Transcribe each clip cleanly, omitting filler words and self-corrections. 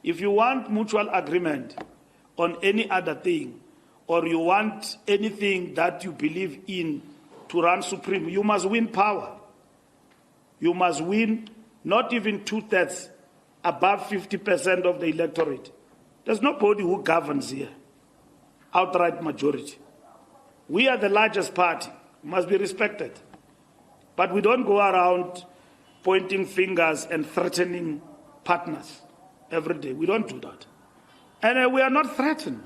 If you want mutual agreement on any other thing, or you want anything that you believe in to run supreme, you must win power. You must win not even 2/3, above 50% of the electorate. There's nobody who governs here, outright majority. We are the largest party, must be respected. But we don't go around pointing fingers and threatening partners every day. We don't do that. And we are not threatened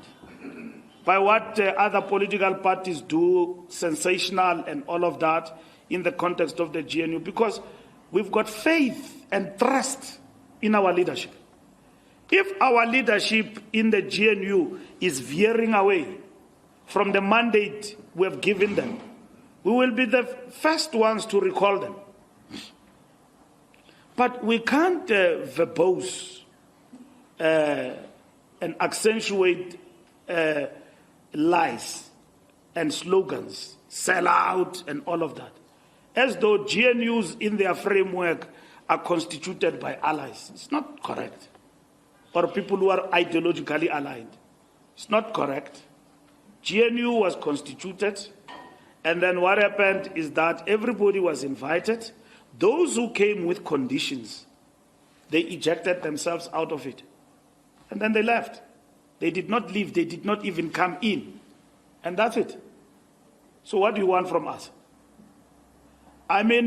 by what other political parties do, sensational and all of that, in the context of the GNU, because we've got faith and trust in our leadership. If our leadership in the GNU is veering away from the mandate we have given them, we will be the first ones to recall them. But we can't verbose and accentuate lies and slogans, sell out and all of that, as though GNUs in their framework are constituted by allies. It's not correct. Or people who are ideologically aligned. It's not correct. GNU was constituted, and then what happened is that everybody was invited. Those who came with conditions, they ejected themselves out of it. And then they left. They did not leave. They did not even come in. And that's it. So what do you want from us? I mean,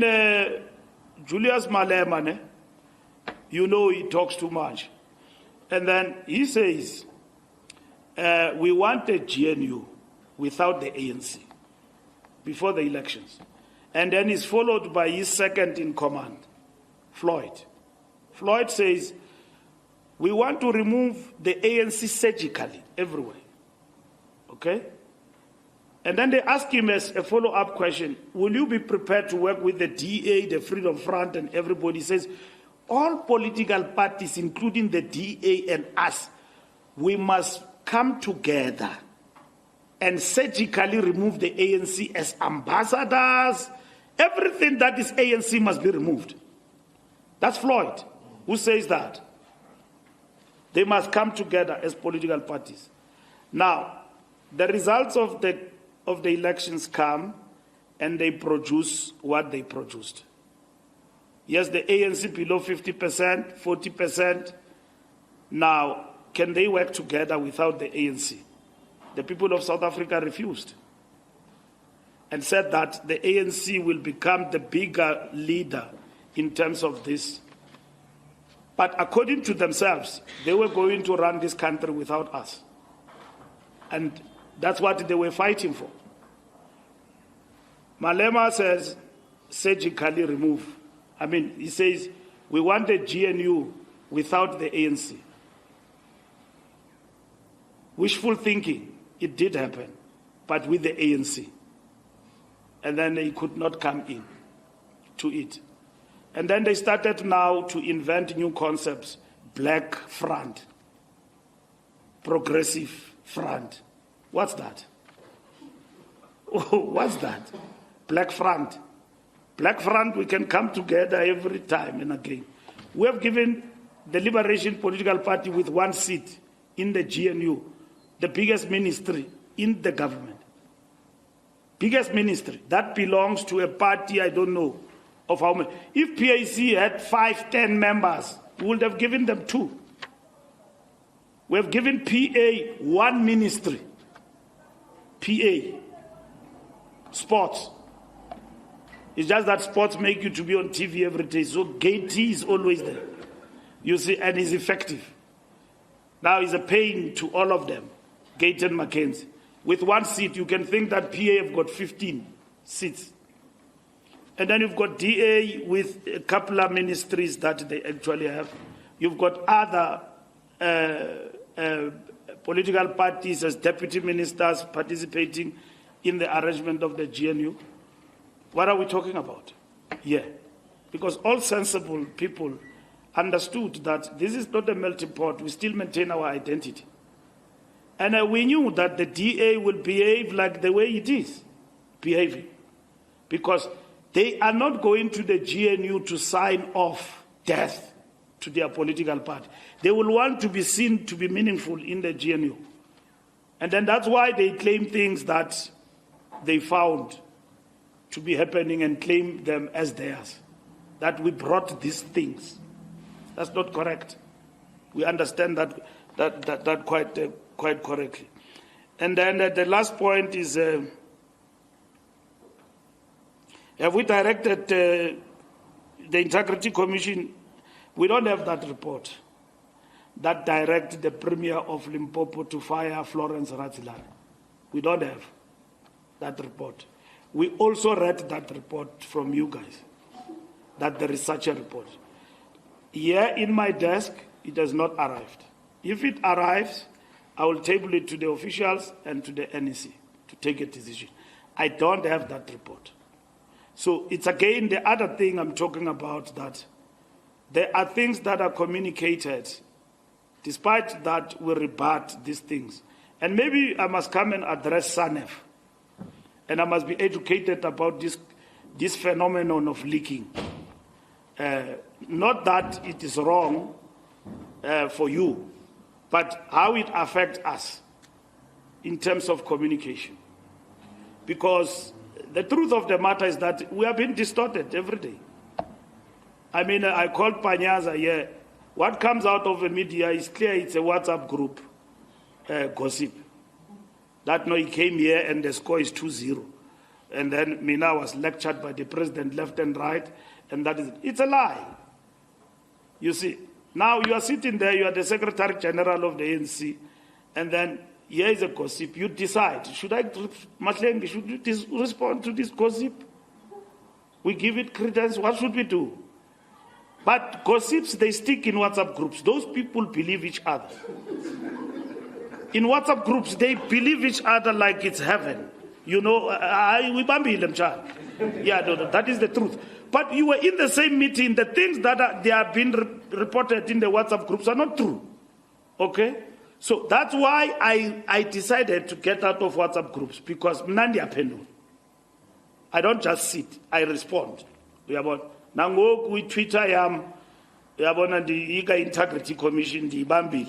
Julius Malema, you know he talks too much. And then he says, we want a GNU without the ANC before the elections. And then he's followed by his second in command, Floyd. Floyd says, we want to remove the ANC surgically everywhere. Okay? And then they ask him as a follow-up question, will you be prepared to work with the DA, the Freedom Front, and everybody? He says, all political parties, including the DA and us, we must come together and surgically remove the ANC as ambassadors. Everything that is ANC must be removed. That's Floyd who says that. They must come together as political parties. Now, the results of the elections come and they produce what they produced. Yes, the ANC below 50%, 40%. Now, can they work together without the ANC? The people of South Africa refused and said that the ANC will become the bigger leader in terms of this. But according to themselves, they were going to run this country without us. And that's what they were fighting for. Malema says, surgically remove. I mean, he says, we want a GNU without the ANC. Wishful thinking, it did happen, but with the ANC. And then they could not come in to it. And then they started now to invent new concepts, Black Front, Progressive Front. What's that? What's that? Black Front. Black Front, we can come together every time and again. We have given the Liberation Political Party with 1 seat in the GNU, the biggest ministry in the government. Biggest ministry. That belongs to a party, I don't know of how many. If PAC had 5, 10 members, we would have given them 2. We have given PA 1 ministry. PA. Sports. It's just that sports make you to be on TV every day. So Gaiety is always there. You see, and is effective. Now it's a pain to all of them. Gaiety and Mackenzie. With 1 seat, you can think that PA have got 15 seats. And then you've got DA with a couple of ministries that they actually have. You've got other political parties as deputy ministers participating in the arrangement of the GNU. What are we talking about? Yeah. Because all sensible people understood that this is not a melting pot. We still maintain our identity. And we knew that the DA will behave like the way it is behaving. Because they are not going to the GNU to sign off death to their political party. They will want to be seen to be meaningful in the GNU. And then that's why they claim things that they found to be happening and claim them as theirs, that we brought these things. That's not correct. We understand that quite correctly. And then the last point is, have we directed the Integrity Commission? We don't have that report that directs the Premier of Limpopo to fire Florence Ratilane. We don't have that report. We also read that report from you guys, that there is such a report. Here in my desk, it has not arrived. If it arrives, I will table it to the officials and to the NEC to take a decision. I don't have that report. So it's again the other thing I'm talking about, that there are things that are communicated, despite that we rebut these things. And maybe I must come and address SANEF, and I must be educated about this phenomenon of leaking. Not that it is wrong for you, but how it affects us in terms of communication. Because the truth of the matter is that we are being distorted every day. I mean, I called Panyaza here. What comes out of the media is clear. It's a WhatsApp group gossip. That no, he came here and the score is 2-0. And then Mina was lectured by the president left and right, and that is it. It's a lie. You see, now you are sitting there, you are the Secretary General of the ANC, and then here is a gossip. You decide, should you respond to this gossip? We give it credence, what should we do? But gossips, they stick in WhatsApp groups. Those people believe each other. In WhatsApp groups, they believe each other like it's heaven. You know, we bambi them, child. Yeah, no, that is the truth. But you were in the same meeting. The things that they have been reported in the WhatsApp groups are not true. Okay? So that's why I decided to get out of WhatsApp groups, because Mnandi Apendo. I don't just sit, I respond. We about Nango, we Twitter, we are on the Iga Integrity Commission, the Bambi,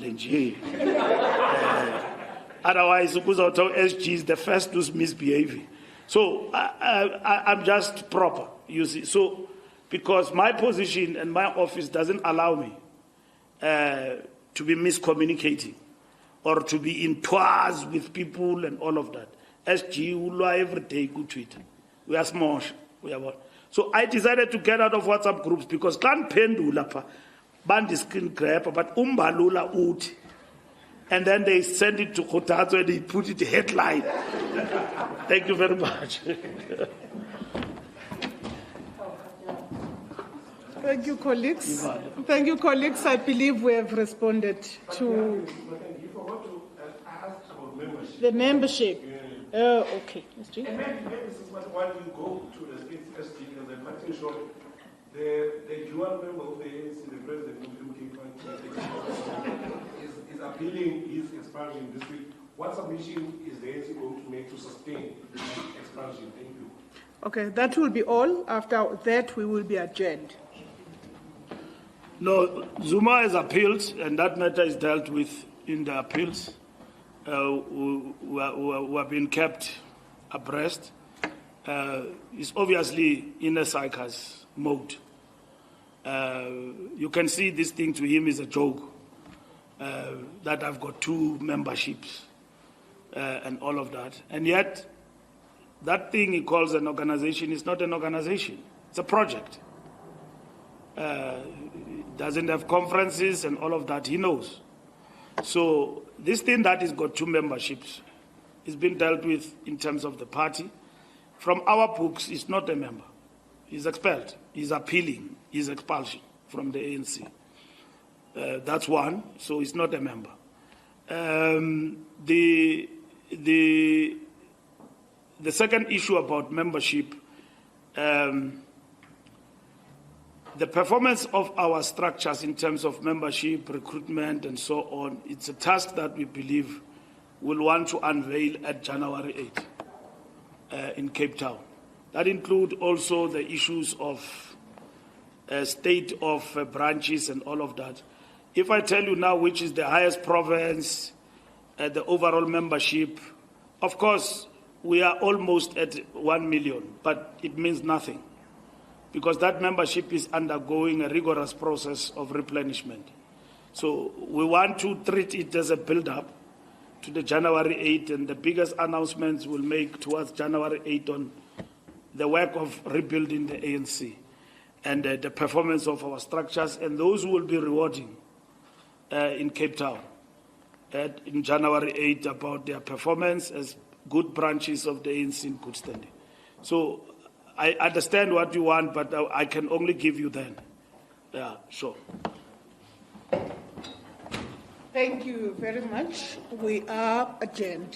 otherwise, SG is the first to misbehave. So I'm just proper, you see. So, because my position and my office doesn't allow me to be miscommunicating or to be in tours with people and all of that. SG, we every day go Twitter. We are small. We are what? So I decided to get out of WhatsApp groups because can't pendula pa, band screen grab, but Mbalula ut. And then they send it to Kotato and they put it headline. Thank you very much. Thank you, colleagues. Thank you, colleagues. I believe we have responded to You forgot to ask about membership. the membership. Oh, okay. And maybe this is why you go to the SG and the party shop. The dual member of the ANC, the president of the UK party, is appealing his expansion this week. What submission is the ANC going to make to sustain this expansion? Thank you. Okay, that will be all. After that, we will be adjourned. No, Zuma has appealed, and that matter is dealt with in the appeals. We have been kept abreast. It's obviously in a psychos mode. You can see this thing to him is a joke, that I've got 2 memberships and all of that. And yet, that thing he calls an organization is not an organization. It's a project. Doesn't have conferences and all of that, he knows. So this thing that has got 2 memberships is being dealt with in terms of the party. From our books, he's not a member. He's expelled. He's appealing his expulsion from the ANC. That's one, so he's not a member. The second issue about membership, the performance of our structures in terms of membership, recruitment, and so on, it's a task that we believe we'll want to unveil at January 8 in Cape Town. That includes also the issues of state of branches and all of that. If I tell you now which is the highest province, the overall membership, of course, we are almost at 1 million, but it means nothing because that membership is undergoing a rigorous process of replenishment. So we want to treat it as a build-up to the January 8, and the biggest announcements we'll make towards January 8 on the work of rebuilding the ANC and the performance of our structures, and those who will be rewarding in Cape Town in January 8 about their performance as good branches of the ANC in good standing. So I understand what you want, but I can only give you then. Yeah, sure. Thank you very much. We are adjourned.